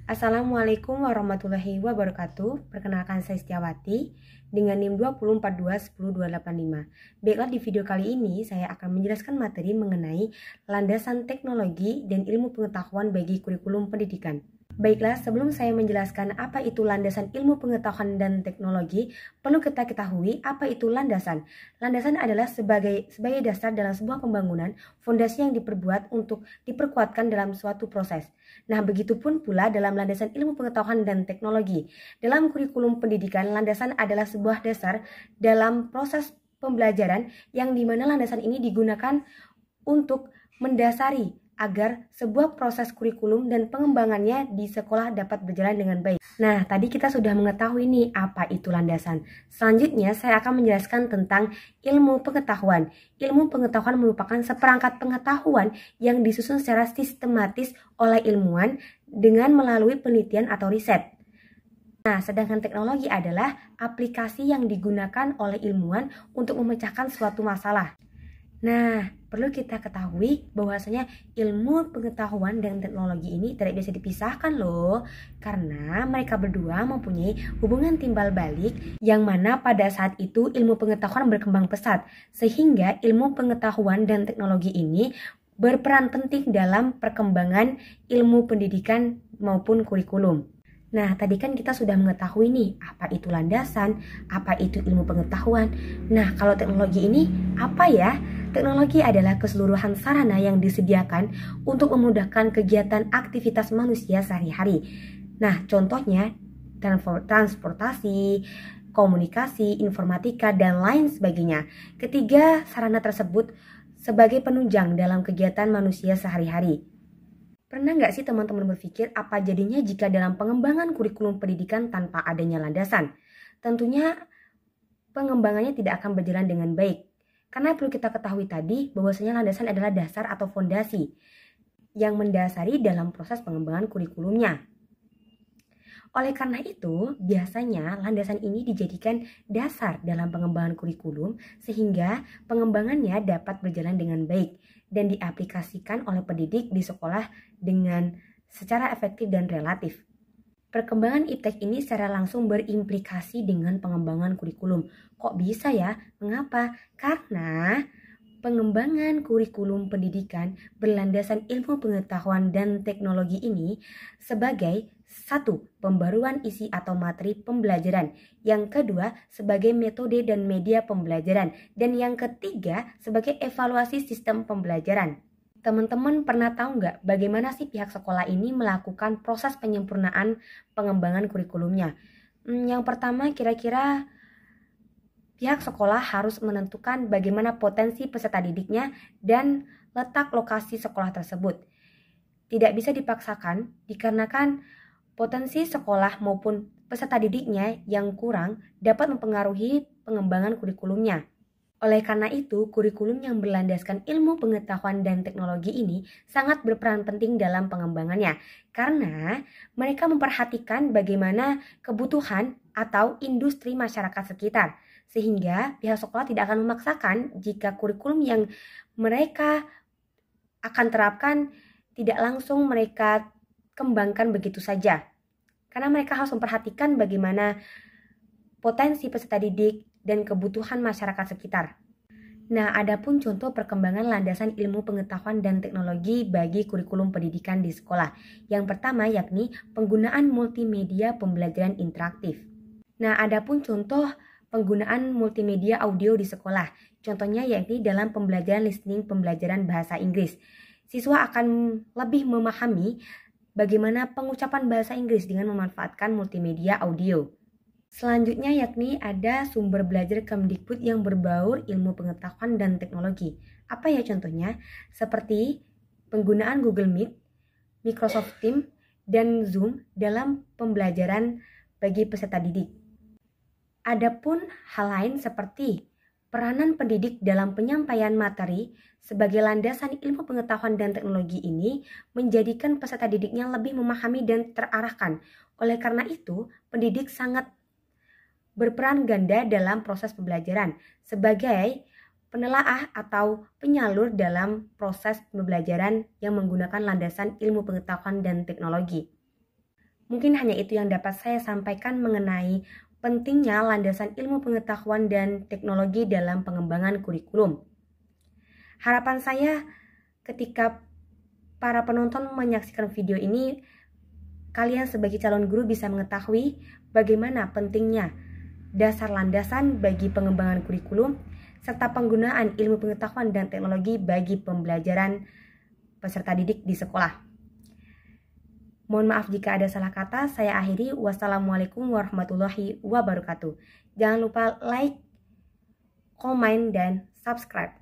Assalamualaikum warahmatullahi wabarakatuh. Perkenalkan saya Setiawati dengan NIM 204210285. Baiklah, di video kali ini saya akan menjelaskan materi mengenai landasan teknologi dan ilmu pengetahuan bagi kurikulum pendidikan. Baiklah, sebelum saya menjelaskan apa itu landasan ilmu pengetahuan dan teknologi, perlu kita ketahui apa itu landasan. Landasan adalah sebagai dasar dalam sebuah pembangunan, fondasi yang diperbuat untuk diperkuatkan dalam suatu proses. Nah, begitupun pula dalam landasan ilmu pengetahuan dan teknologi. Dalam kurikulum pendidikan, landasan adalah sebuah dasar dalam proses pembelajaran yang dimana landasan ini digunakan untuk mendasari agar sebuah proses kurikulum dan pengembangannya di sekolah dapat berjalan dengan baik. Nah, tadi kita sudah mengetahui nih apa itu landasan. Selanjutnya saya akan menjelaskan tentang ilmu pengetahuan. Ilmu pengetahuan merupakan seperangkat pengetahuan yang disusun secara sistematis oleh ilmuwan dengan melalui penelitian atau riset. Nah, sedangkan teknologi adalah aplikasi yang digunakan oleh ilmuwan untuk memecahkan suatu masalah. Nah, perlu kita ketahui bahwasanya ilmu pengetahuan dan teknologi ini tidak bisa dipisahkan loh, karena mereka berdua mempunyai hubungan timbal balik yang mana pada saat itu ilmu pengetahuan berkembang pesat, sehingga ilmu pengetahuan dan teknologi ini berperan penting dalam perkembangan ilmu pendidikan maupun kurikulum. Nah, tadi kan kita sudah mengetahui nih, apa itu landasan, apa itu ilmu pengetahuan. Nah, kalau teknologi ini apa ya? Teknologi adalah keseluruhan sarana yang disediakan untuk memudahkan kegiatan aktivitas manusia sehari-hari. Nah, contohnya transportasi, komunikasi, informatika, dan lain sebagainya. Ketiga sarana tersebut sebagai penunjang dalam kegiatan manusia sehari-hari. Pernah nggak sih teman-teman berpikir apa jadinya jika dalam pengembangan kurikulum pendidikan tanpa adanya landasan? Tentunya pengembangannya tidak akan berjalan dengan baik. Karena perlu kita ketahui tadi bahwasanya landasan adalah dasar atau fondasi yang mendasari dalam proses pengembangan kurikulumnya. Oleh karena itu, biasanya landasan ini dijadikan dasar dalam pengembangan kurikulum sehingga pengembangannya dapat berjalan dengan baik dan diaplikasikan oleh pendidik di sekolah dengan secara efektif dan relatif. Perkembangan iptek ini secara langsung berimplikasi dengan pengembangan kurikulum. Kok bisa ya? Mengapa? Karena pengembangan kurikulum pendidikan berlandasan ilmu pengetahuan dan teknologi ini sebagai satu, pembaruan isi atau materi pembelajaran. Yang kedua, sebagai metode dan media pembelajaran. Dan yang ketiga, sebagai evaluasi sistem pembelajaran. Teman-teman pernah tahu nggak bagaimana sih pihak sekolah ini melakukan proses penyempurnaan pengembangan kurikulumnya? Yang pertama, kira-kira pihak sekolah harus menentukan bagaimana potensi peserta didiknya dan letak lokasi sekolah tersebut. Tidak bisa dipaksakan dikarenakan potensi sekolah maupun peserta didiknya yang kurang dapat mempengaruhi pengembangan kurikulumnya. Oleh karena itu, kurikulum yang berlandaskan ilmu pengetahuan dan teknologi ini sangat berperan penting dalam pengembangannya karena mereka memperhatikan bagaimana kebutuhan atau industri masyarakat sekitar sehingga pihak sekolah tidak akan memaksakan jika kurikulum yang mereka akan terapkan tidak langsung mereka kembangkan begitu saja karena mereka harus memperhatikan bagaimana potensi peserta didik dan kebutuhan masyarakat sekitar. Nah, adapun contoh perkembangan landasan ilmu pengetahuan dan teknologi bagi kurikulum pendidikan di sekolah. Yang pertama yakni penggunaan multimedia pembelajaran interaktif. Nah, adapun contoh penggunaan multimedia audio di sekolah. Contohnya yakni dalam pembelajaran listening pembelajaran bahasa Inggris. Siswa akan lebih memahami bagaimana pengucapan bahasa Inggris dengan memanfaatkan multimedia audio. Selanjutnya yakni ada sumber belajar Kemdikbud yang berbaur ilmu pengetahuan dan teknologi. Apa ya contohnya? Seperti penggunaan Google Meet, Microsoft Teams, dan Zoom dalam pembelajaran bagi peserta didik. Adapun hal lain seperti peranan pendidik dalam penyampaian materi sebagai landasan ilmu pengetahuan dan teknologi ini menjadikan peserta didiknya lebih memahami dan terarahkan. Oleh karena itu, pendidik sangat berperan ganda dalam proses pembelajaran sebagai penelaah atau penyalur dalam proses pembelajaran yang menggunakan landasan ilmu pengetahuan dan teknologi. Mungkin hanya itu yang dapat saya sampaikan mengenai pentingnya landasan ilmu pengetahuan dan teknologi dalam pengembangan kurikulum. Harapan saya ketika para penonton menyaksikan video ini, kalian sebagai calon guru bisa mengetahui bagaimana pentingnya dasar landasan bagi pengembangan kurikulum serta penggunaan ilmu pengetahuan dan teknologi bagi pembelajaran peserta didik di sekolah. Mohon maaf jika ada salah kata, saya akhiri. Wassalamualaikum warahmatullahi wabarakatuh. Jangan lupa like, komen, dan subscribe.